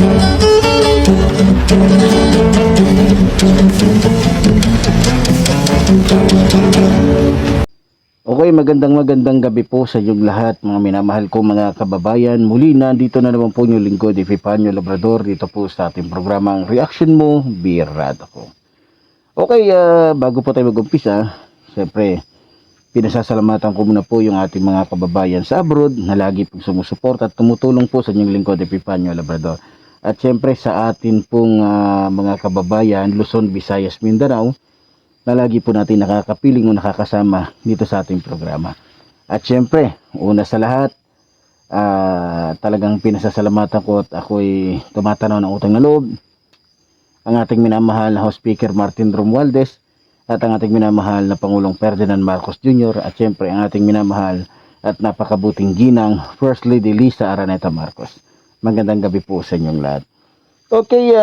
Okay, magandang gabi po sa inyong lahat, mga minamahal ko mga kababayan. Muli nandito na naman po yung lingkod Epifanio Labrador dito po sa ating programang Reaction Mo, Birada Ko. Okay, bago po tayo mag-umpisa, siyempre pinasasalamatan ko muna po yung ating mga kababayan sa abroad na lagi pong sumusuporta at tumutulong po sa inyong lingkod Epifanio Labrador. At siyempre sa atin pong mga kababayan Luzon, Visayas, Mindanao na lagi po natin nakakapiling o nakakasama dito sa ating programa. At syempre, una sa lahat, talagang pinasasalamatan ko at ako'y tumatanaw ng utang na loob, ang ating minamahal na House Speaker Martin Romualdez at ang ating minamahal na Pangulong Ferdinand Marcos Jr. at syempre ang ating minamahal at napakabuting ginang First Lady Lisa Araneta Marcos. Magandang gabi po sa inyong lahat. Okay,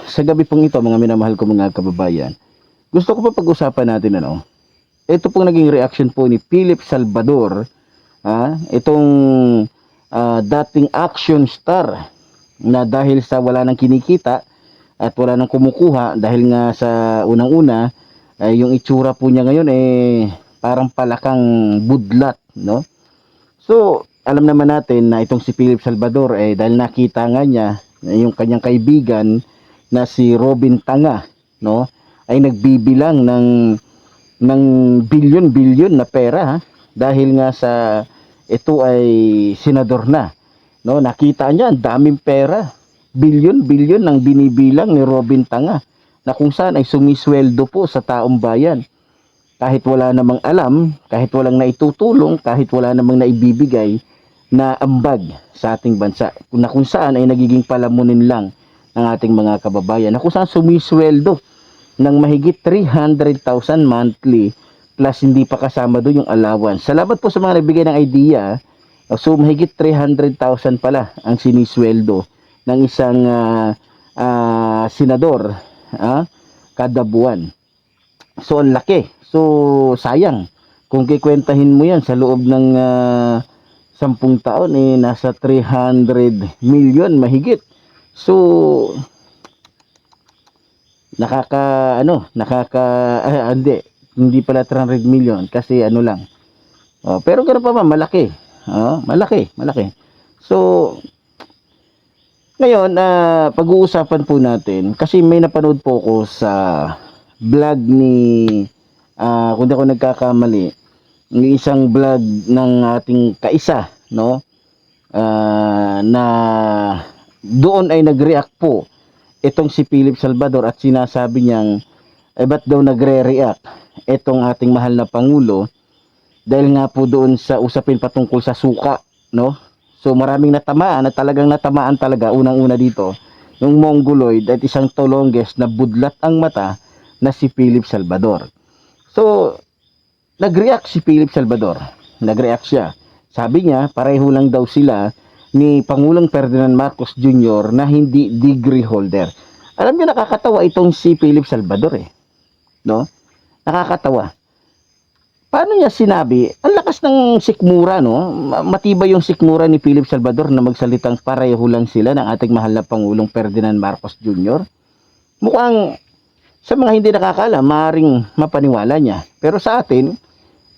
sa gabi pong ito mga minamahal ko mga kababayan, gusto ko pa pag-usapan natin ito pong naging reaction po ni Philip Salvador, itong dating action star na dahil sa wala nang kinikita at wala nang kumukuha dahil nga sa unang-una yung itsura po niya ngayon parang palakang budlat, no? So, alam naman natin na itong si Philip Salvador dahil nakita nga niya yung kanyang kaibigan na si Robin Tanga, no? Ay nagbibilang ng bilyon-bilyon na pera dahil nga sa ito ay senador na, no? Nakita niya ang daming pera, bilyon-bilyon ang binibilang ni Robin Tanga na kung saan ay sumisweldo po sa taong bayan kahit wala namang alam, kahit walang naitutulong, kahit wala namang naibibigay na ambag sa ating bansa, na kung saan ay nagiging palamunin lang ng ating mga kababayan, na kung saan sumisweldo ng mahigit 300,000 monthly plus hindi pa kasama doon yung allowance. Salamat po sa mga nagbigay ng idea. So mahigit 300,000 pala ang sinisweldo ng isang senador kada buwan. So ang laki. So sayang kung kikwentahin mo yan sa loob ng 10 taon nasa 300 million mahigit. So hindi pala 300 million kasi lang. Pero ganoon pa man, malaki. Malaki. So ngayon, pag-uusapan po natin kasi may napanood po ko sa vlog ni kung di ako nagkakamali, ng isang vlog ng ating kaisa, no? Na doon ay nag-react po itong si Philip Salvador at sinasabi niyang ba't daw nagre-react itong ating mahal na Pangulo dahil nga po doon sa usapin patungkol sa suka, no? So maraming natamaan at talagang natamaan talaga unang-una dito yung mongoloid at isang tolongges na budlat ang mata na si Philip Salvador. So nag-react si Philip Salvador, nag-react siya. Sabi niya pareho lang daw sila ni Pangulong Ferdinand Marcos Jr. na hindi degree holder. Alam niyo, nakakatawa itong si Philip Salvador no? Nakakatawa. Paano niya sinabi? Ang lakas ng sikmura, no? Matibay yung sikmura ni Philip Salvador na magsalitang pareho lang sila ng ating mahal na Pangulong Ferdinand Marcos Jr. Mukhang sa mga hindi nakakaalam, maaaring mapaniwala niya. Pero sa atin,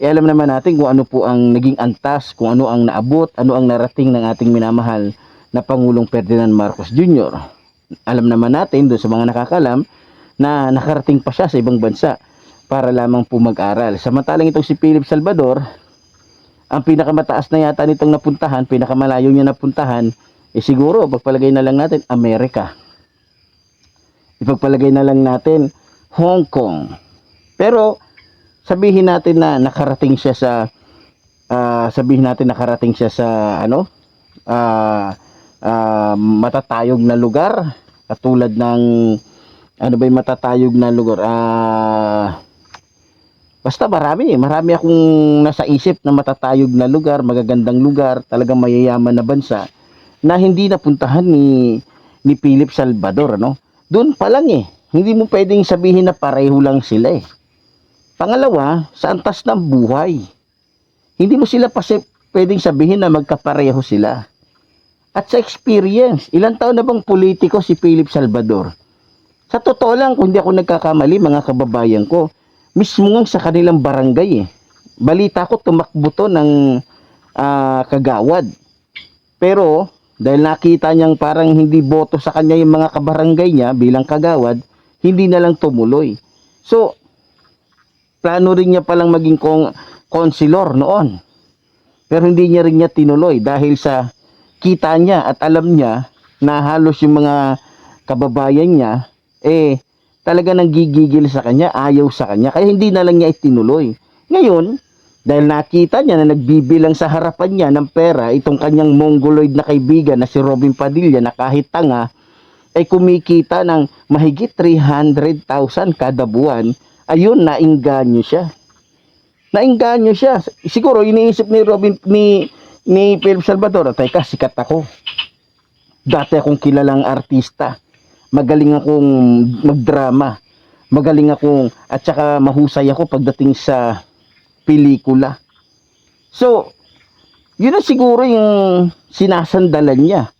alam naman natin kung ano po ang naging antas, kung ano ang naabot, ano ang narating ng ating minamahal na Pangulong Ferdinand Marcos Jr. Alam naman natin doon sa mga nakakalam na nakarating pa siya sa ibang bansa para lamang po mag-aral. Samantalang itong si Philip Salvador, ang pinakamataas na yata nitong napuntahan, pinakamalayo niya napuntahan, siguro pagpalagay na lang natin Amerika. Ipagpalagay na lang natin Hong Kong. Pero sabihin natin na nakarating siya sa matatayog na lugar, katulad ng matatayog na lugar, basta marami akong nasa isip na matatayog na lugar, magagandang lugar, talagang mayayaman na bansa na hindi napuntahan ni Philip Salvador, no? Doon pa lang hindi mo pwedeng sabihin na pareho lang sila Pangalawa, sa antas ng buhay, hindi mo sila pwedeng sabihin na magkapareho sila. at sa experience. Ilang taon na bang politiko si Philip Salvador? Sa totoo lang, kung di ako nagkakamali, mga kababayan ko, mismo nga sa kanilang barangay balita ko tumakbo to ng kagawad. Pero dahil nakita niyang parang hindi boto sa kanya yung mga kabarangay niya bilang kagawad, hindi na lang tumuloy. So, plano rin niya palang maging konsilor noon. Pero hindi niya rin niya tinuloy dahil sa kita niya at alam niya na halos yung mga kababayan niya talaga nang gigigil sa kanya, ayaw sa kanya, kaya hindi na lang niya itinuloy. Ngayon, dahil nakita niya na nagbibilang sa harapan niya ng pera itong kanyang mongoloid na kaibigan na si Robin Padilla na kahit tanga ay kumikita ng mahigit 300,000 kada buwan, ayun, nainganyo siya. Nainganyo siya. Siguro iniisip ni Philip Salvador, teka, sikat ako. Dati akong kilalang artista. Magaling akong magdrama. Magaling akong, at saka mahusay ako pagdating sa pelikula. So, yun na siguro yung sinasandalan niya.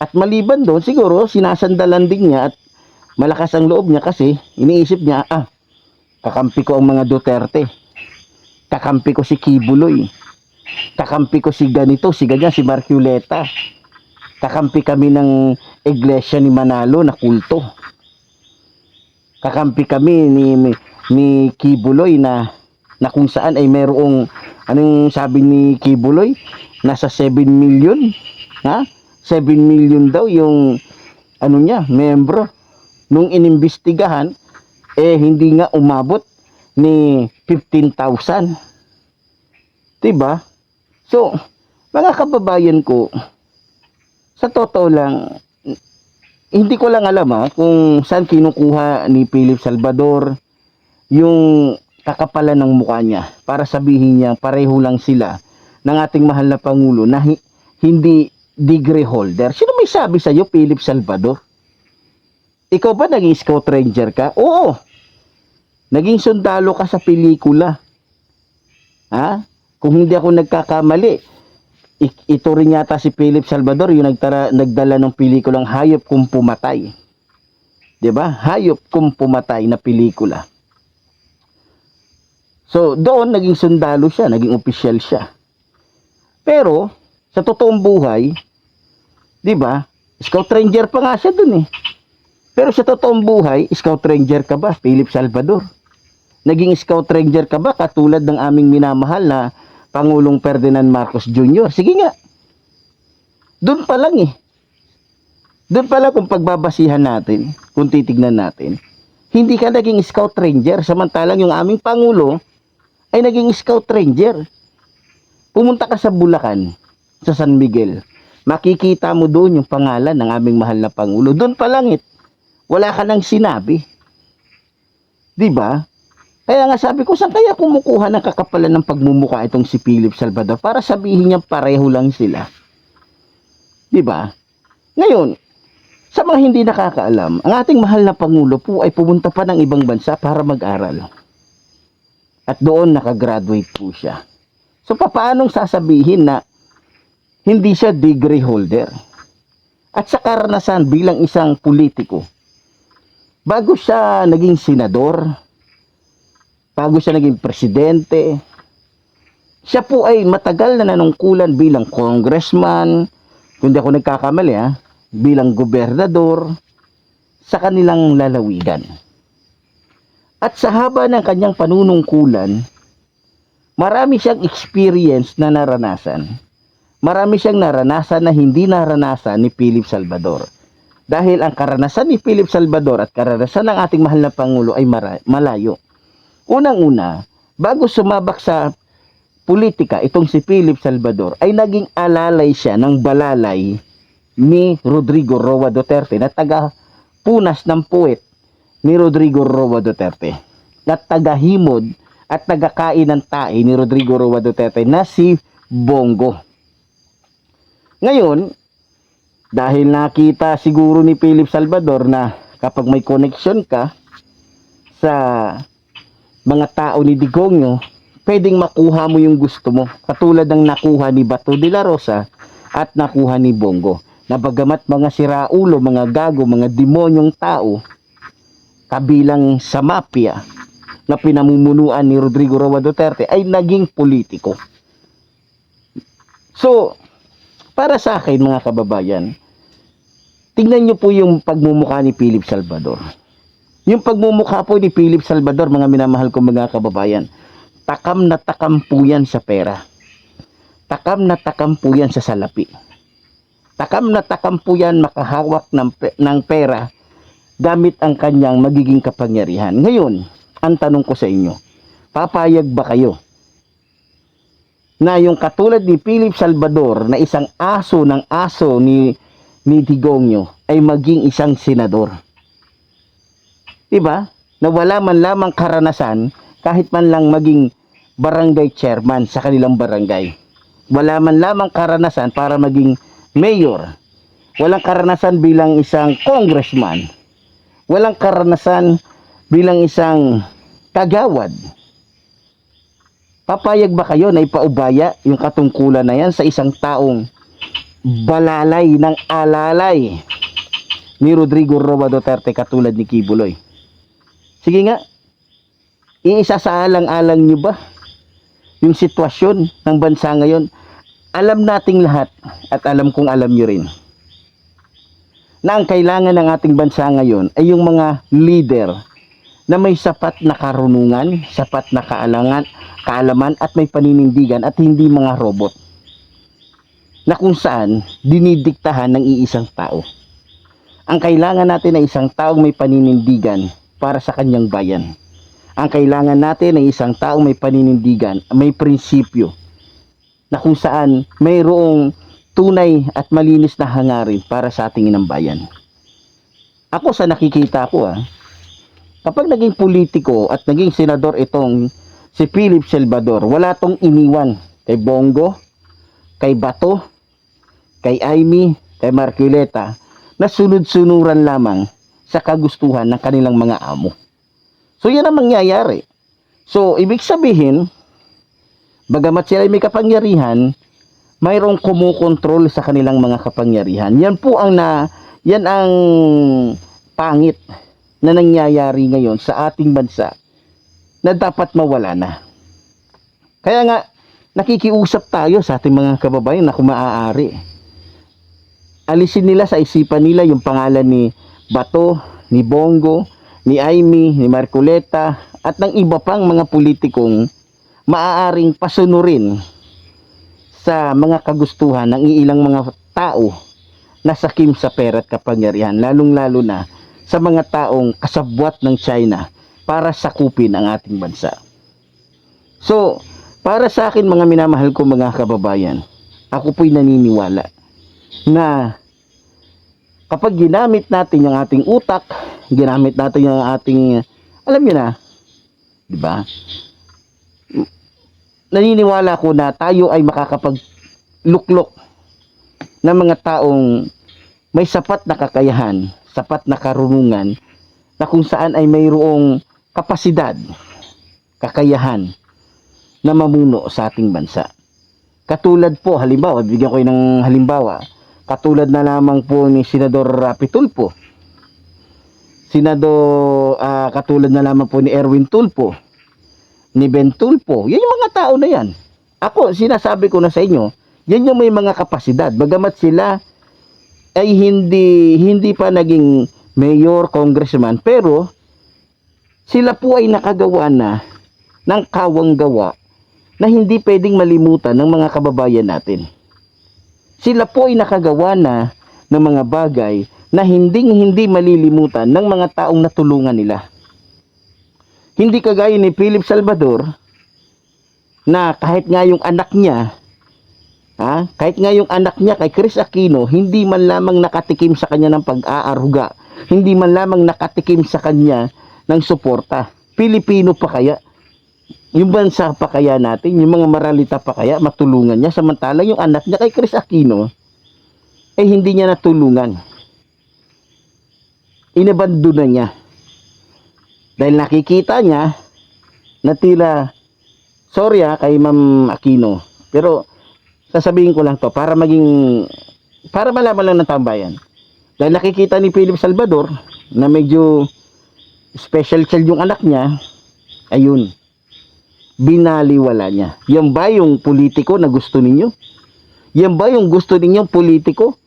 At maliban doon, siguro sinasandalan din niya at malakas ang loob niya kasi iniisip niya, kakampi ko ang mga Duterte. Kakampi ko si Kibuloy. Kakampi ko si ganito, si ganyan, si Marculeta. Kakampi kami ng iglesia ni Manalo na kulto. Kakampi kami ni Kibuloy na kung saan ay merong, anong sabi ni Kibuloy? Nasa 7 million. Ha? 7 million daw yung membro. Nung inimbestigahan, hindi nga umabot ni 15,000. Diba? So, mga kababayan ko, sa totoo lang, hindi ko lang alam kung saan kinukuha ni Philip Salvador yung kakapalan ng mukha niya para sabihin niya pareho lang sila ng ating mahal na Pangulo na hindi degree holder. Sino may sabi sa iyo, Philip Salvador? Ikaw ba naging scout ranger ka? Oo. Naging sundalo ka sa pelikula. Ha? Kung hindi ako nagkakamali, ito rin yata si Philip Salvador yung nagdala ng pelikulang Hayop Kung Pumatay. 'Di ba? Hayop Kung Pumatay na pelikula. So, doon naging sundalo siya, naging opisyal siya. Pero sa totoong buhay, 'di ba? Scout ranger pa nga siya doon Pero sa totoong buhay, scout ranger ka ba, Philip Salvador? Naging scout ranger ka ba katulad ng aming minamahal na Pangulong Ferdinand Marcos Jr.? Sige nga. Doon pa lang Doon pa lang kung pagbabasihan natin, kung titignan natin, hindi ka naging scout ranger, samantalang yung aming Pangulo ay naging scout ranger. Pumunta ka sa Bulacan, sa San Miguel, makikita mo doon yung pangalan ng aming mahal na Pangulo. Doon pa lang wala ka nang sinabi. Diba? Kaya nga sabi ko, saan kaya kumukuha ng kakapalan ng pagmumukha itong si Philip Salvador para sabihin niya pareho lang sila? Diba? Ngayon, sa mga hindi nakakaalam, ang ating mahal na Pangulo po ay pumunta pa ng ibang bansa para mag-aral. At doon nakagraduate po siya. So, paanong sasabihin na hindi siya degree holder? At sa karanasan bilang isang politiko, bago siya naging senador, bago siya naging presidente, siya po ay matagal na nanungkulan bilang congressman, kung di ako nagkakamali bilang gobernador sa kanilang lalawigan. At sa haba ng kanyang panunungkulan, marami siyang experience na naranasan. Marami siyang naranasan na hindi naranasan ni Philip Salvador. Dahil ang karanasan ni Philip Salvador at karanasan ng ating mahal na Pangulo ay malayo. Unang-una, bago sumabak sa politika itong si Philip Salvador, ay naging alalay siya ng balalay ni Rodrigo Roa Duterte na taga-punas ng puwet ni Rodrigo Roa Duterte. Na taga-himod at taga-kain ng tae ni Rodrigo Roa Duterte na si Bongo. Ngayon, dahil nakita siguro ni Philip Salvador na kapag may connection ka sa mga tao ni Digongyo, pwedeng makuha mo yung gusto mo. Katulad ng nakuha ni Bato de la Rosa at nakuha ni Bongo. na bagamat mga siraulo, mga gago, mga demonyong tao, kabilang sa mafia na pinamumunuan ni Rodrigo Roa Duterte ay naging politiko. So, para sa akin mga kababayan, tingnan nyo po yung pagmumukha ni Philip Salvador. Yung pagmumukha po ni Philip Salvador, mga minamahal ko mga kababayan, takam na takam po yan sa pera. Takam na takam po yan sa salapi. Takam na takam po yan makahawak ng pera gamit ang kanyang magiging kapangyarihan. Ngayon, ang tanong ko sa inyo, papayag ba kayo na yung katulad ni Philip Salvador na isang aso ng aso ni Digongyo ay maging isang senador? Diba? Na wala man lamang karanasan kahit man lang maging barangay chairman sa kanilang barangay. Wala man lamang karanasan para maging mayor. Walang karanasan bilang isang congressman. Walang karanasan bilang isang kagawad. Papayag ba kayo na ipaubaya yung katungkulan na yan sa isang taong balalay ng alalay ni Rodrigo Roa Duterte katulad ni Kibuloy? Sige nga, iisa sa alang-alang nyo ba yung sitwasyon ng bansa ngayon? Alam nating lahat at alam kong alam nyo rin na ang kailangan ng ating bansa ngayon ay yung mga leader na may sapat na karunungan, sapat na kaalaman at may paninindigan at hindi mga robot na kung saan dinidiktahan ng iisang tao. Ang kailangan natin ay isang taong may paninindigan para sa kanyang bayan. Ang kailangan natin ay isang taong may paninindigan, may prinsipyo na kung saan mayroong tunay at malinis na hangarin para sa ating inang bayan. Ako sa nakikita ko kapag naging politiko at naging senador itong si Philip Salvador, wala tong iniwan kay Bongo, kay Bato, kay Amy, kay Marcoleta na sunod-sunuran lamang sa kagustuhan ng kanilang mga amo. So yan ang mangyayari. So ibig sabihin, bagamat sila ay may kapangyarihan, mayroong kumukontrol sa kanilang mga kapangyarihan. Yan ang pangit na nangyayari ngayon sa ating bansa na dapat mawala na. Kaya nga, nakikiusap tayo sa ating mga kababayan na kung maaari, alisin nila sa isipan nila yung pangalan ni Bato, ni Bongo, ni Amy, ni Marcoleta, at ng iba pang mga politikong maaaring pasunurin sa mga kagustuhan ng ilang mga tao na sakim sa pera at kapangyarihan, lalong-lalo na sa mga taong kasabwat ng China para sakupin ang ating bansa. So, para sa akin mga minamahal ko mga kababayan, ako po'y naniniwala na kapag ginamit natin yung ating utak, ginamit natin yung ating, alam niyo na, di ba? Naniniwala ko na tayo ay makakapagluklok ng mga taong may sapat na kakayahan, sapat na karunungan, na kung saan ay mayroong kapasidad, kakayahan na mamuno sa ating bansa. Katulad po, halimbawa, bigyan ko ng halimbawa, katulad na lamang po ni Senador Rapi Tulfo, katulad na lamang po ni Erwin Tulfo, ni Ben Tulfo. Yan yung mga tao na yan. Ako, sinasabi ko na sa inyo, yan yung may mga kapasidad. Bagamat sila ay hindi pa naging mayor, congressman, pero sila po ay nakagawa na ng kawang gawa na hindi pwedeng malimutan ng mga kababayan natin. Sila po ay nakagawa na ng mga bagay na hindi malilimutan ng mga taong natulungan nila. Hindi kagaya ni Philip Salvador na kahit nga yung anak niya, kay Chris Aquino, hindi man lamang nakatikim sa kanya ng pag-aaruga, hindi man lamang nakatikim sa kanya ng suporta. Pilipino pa kaya? Yung bansa pa kaya natin, yung mga maralita pa kaya matulungan niya, samantalang yung anak niya kay Chris Aquino hindi niya natulungan. Inabandona niya dahil nakikita niya na tila, sorry kay Ma'am Aquino, pero sasabihin ko lang to para maging para malaman lang ng tambayan. Dahil nakikita ni Philip Salvador na medyo special child yung anak niya, ayun, binaliwala niya. Yan ba yung politiko na gusto ninyo? Yan ba yung gusto ninyong politiko?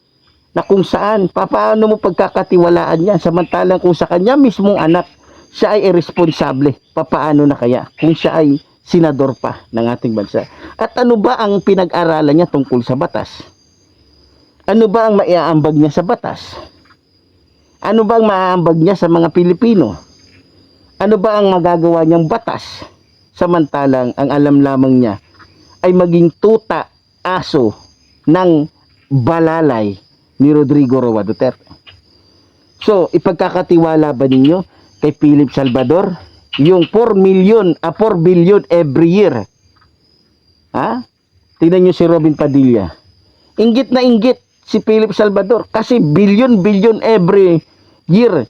Na kung saan, paano mo pagkakatiwalaan yan? Samantalang kung sa kanya mismong anak, siya ay irresponsable. Paano na kaya? Kung siya ay senador pa ng ating bansa. At ano ba ang pinag-aralan niya tungkol sa batas? Ano ba ang maiaambag niya sa batas? Ano ba ang maaambag niya sa mga Pilipino? Ano ba ang magagawa niyang batas? Samantalang ang alam lamang niya ay maging tuta, aso ng balalay ni Rodrigo Roa Duterte. So, ipagkakatiwala ba ninyo kay Philip Salvador yung 4 billion every year? Ha? Tingnan niyo si Robin Padilla. Inggit na inggit si Philip Salvador kasi billion every year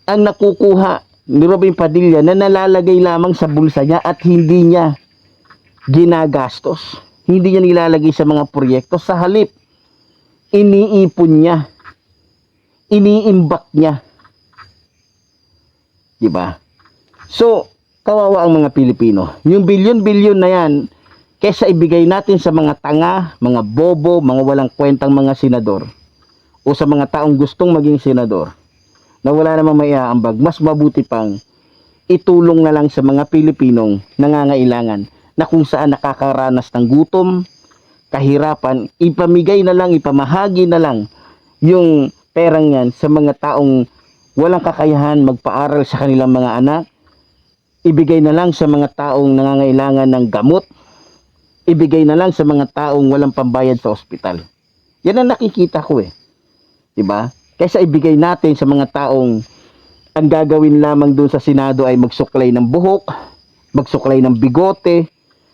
ang nakukuha ni Robin Padilla na nalalagay lamang sa bulsa niya at hindi niya ginagastos. Hindi niya nilalagay sa mga proyekto. Sa halip, iniipon niya. Iniimbak niya. Diba? So, kawawa ang mga Pilipino. Yung billion na yan, kesa ibigay natin sa mga tanga, mga bobo, mga walang kwentang mga senador, o sa mga taong gustong maging senador, na wala namang maiaambag, mas mabuti pang itulong na lang sa mga Pilipinong nangangailangan na kung saan nakakaranas ng gutom, kahirapan, ipamigay na lang, ipamahagi na lang yung perang yan sa mga taong walang kakayahan magpaaral sa kanilang mga anak, ibigay na lang sa mga taong nangangailangan ng gamot, ibigay na lang sa mga taong walang pambayad sa ospital. Yan ang nakikita ko Diba? Kaysa ibigay natin sa mga taong ang gagawin lamang doon sa Senado ay magsuklay ng buhok, magsuklay ng bigote,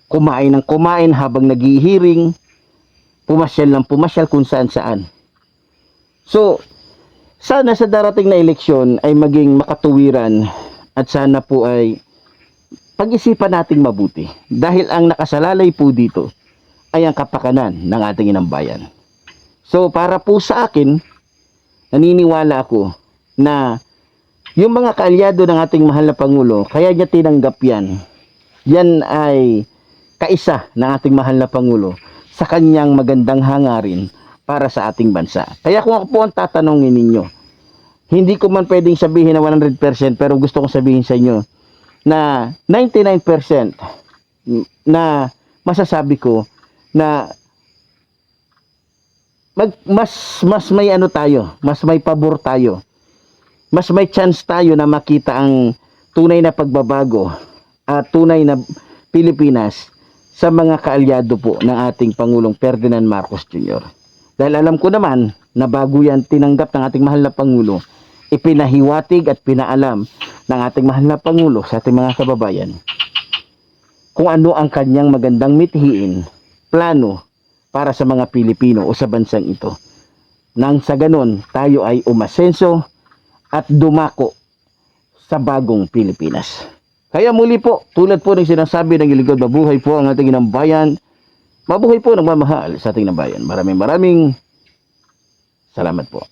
kumain ng kumain habang naghihiring, pumasyal ng pumasyal kung saan saan. So, sana sa darating na eleksyon ay maging makatuwiran at sana po ay pag-isipan nating mabuti. Dahil ang nakasalalay po dito ay ang kapakanan ng ating inang bayan. So, para po sa akin, naniniwala ako na yung mga kaalyado ng ating mahal na Pangulo, kaya niya tinanggap yan. Yan ay kaisa ng ating mahal na Pangulo sa kanyang magandang hangarin para sa ating bansa. Kaya kung ako po ang tatanungin ninyo, hindi ko man pwedeng sabihin na 100% pero gusto kong sabihin sa inyo na 99% na masasabi ko na mas may ano tayo, mas may pabor tayo, mas may chance tayo na makita ang tunay na pagbabago at tunay na Pilipinas sa mga kaalyado po ng ating Pangulong Ferdinand Marcos Jr. Dahil alam ko naman na bago yan tinanggap ng ating mahal na Pangulo, ipinahiwatig at pinaalam ng ating mahal na Pangulo sa ating mga kababayan kung ano ang kanyang magandang mithiin, plano para sa mga Pilipino o sa bansang ito. Nang sa ganon, tayo ay umasenso at dumako sa bagong Pilipinas. Kaya muli po, tulad po ng sinasabi ng lingkod, mabuhay po ang ating inang bayan. Mabuhay po nagmamahal sa ating inang bayan. Maraming salamat po.